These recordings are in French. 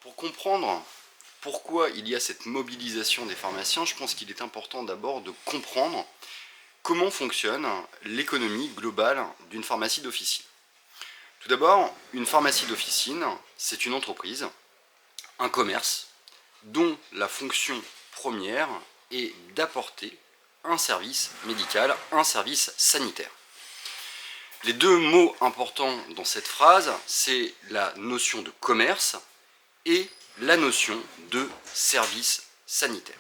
Pour comprendre pourquoi il y a cette mobilisation des pharmaciens, je pense qu'il est important d'abord de comprendre comment fonctionne l'économie globale d'une pharmacie d'officine. Tout d'abord, une pharmacie d'officine, c'est une entreprise, un commerce, dont la fonction première est d'apporter un service médical, un service sanitaire. Les deux mots importants dans cette phrase, c'est la notion de commerce et la notion de service sanitaire.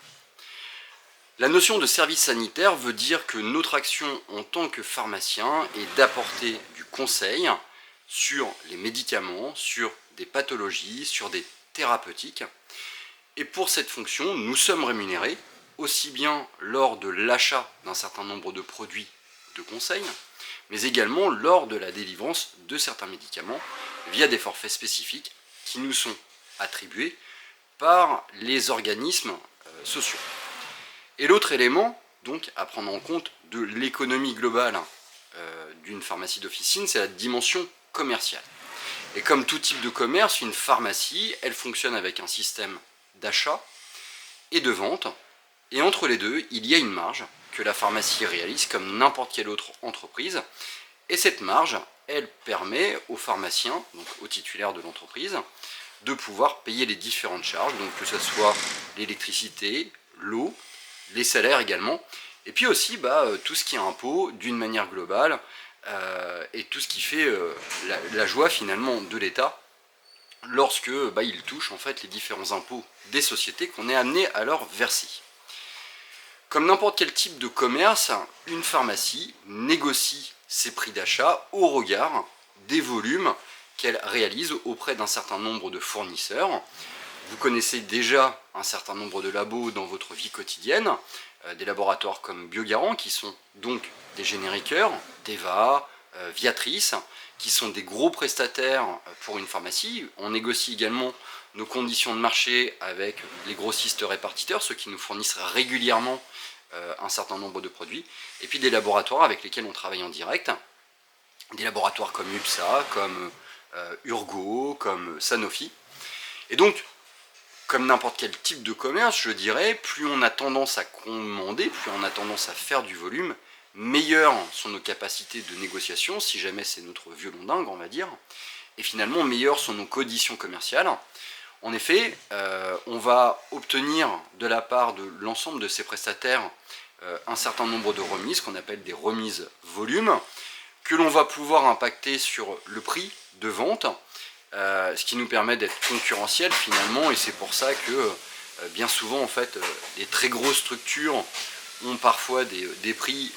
La notion de service sanitaire veut dire que notre action en tant que pharmacien est d'apporter du conseil sur les médicaments, sur des pathologies, sur des thérapeutiques. Et pour cette fonction, nous sommes rémunérés aussi bien lors de l'achat d'un certain nombre de produits de conseil, mais également lors de la délivrance de certains médicaments via des forfaits spécifiques qui nous sont attribués par les organismes sociaux. Et l'autre élément, donc, à prendre en compte de l'économie globale d'une pharmacie d'officine, c'est la dimension commerciale. Et comme tout type de commerce, une pharmacie, elle fonctionne avec un système d'achat et de vente. Et entre les deux, il y a une marge que la pharmacie réalise comme n'importe quelle autre entreprise. Et cette marge, elle permet aux pharmaciens, donc aux titulaires de l'entreprise, de pouvoir payer les différentes charges, donc que ce soit l'électricité, l'eau, les salaires également, et puis aussi tout ce qui est impôt d'une manière globale, et tout ce qui fait la joie finalement de l'État lorsque il touche en fait les différents impôts des sociétés qu'on est amené à leur verser. Comme n'importe quel type de commerce, une pharmacie négocie ses prix d'achat au regard des volumes qu'elle réalise auprès d'un certain nombre de fournisseurs. Vous connaissez déjà un certain nombre de labos dans votre vie quotidienne, des laboratoires comme Biogarant, qui sont donc des génériqueurs, Teva, Viatris, qui sont des gros prestataires pour une pharmacie. On négocie également nos conditions de marché avec les grossistes répartiteurs, ceux qui nous fournissent régulièrement un certain nombre de produits, et puis des laboratoires avec lesquels on travaille en direct, des laboratoires comme UPSA, comme Urgo, comme Sanofi. Et donc, comme n'importe quel type de commerce, je dirais, plus on a tendance à commander, plus on a tendance à faire du volume, meilleures sont nos capacités de négociation, si jamais c'est notre violon dingue, on va dire, et finalement meilleures sont nos conditions commerciales. En effet, on va obtenir de la part de l'ensemble de ces prestataires un certain nombre de remises, qu'on appelle des remises volume, que l'on va pouvoir impacter sur le prix de vente, ce qui nous permet d'être concurrentiel finalement, et c'est pour ça que bien souvent en fait les très grosses structures ont parfois des prix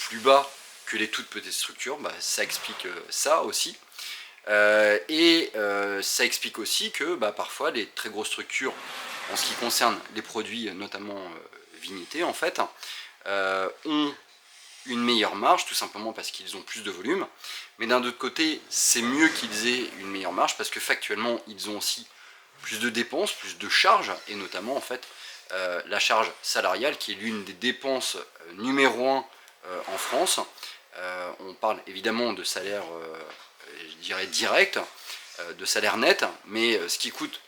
plus bas que les toutes petites structures. Ça explique ça aussi. Ça explique aussi que parfois les très grosses structures, en ce qui concerne les produits notamment vignetés en fait, ont une meilleure marge, tout simplement parce qu'ils ont plus de volume. Mais d'un autre côté, c'est mieux qu'ils aient une meilleure marge parce que factuellement, ils ont aussi plus de dépenses, plus de charges, et notamment en fait la charge salariale qui est l'une des dépenses numéro 1 en France. On parle évidemment de salaire, je dirais direct, de salaire net, mais ce qui coûte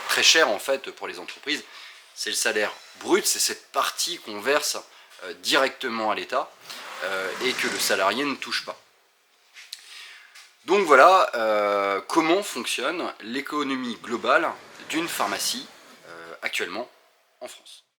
très cher en fait pour les entreprises, c'est le salaire brut, c'est cette partie qu'on verse directement à l'État et que le salarié ne touche pas. Donc voilà comment fonctionne l'économie globale d'une pharmacie actuellement en France.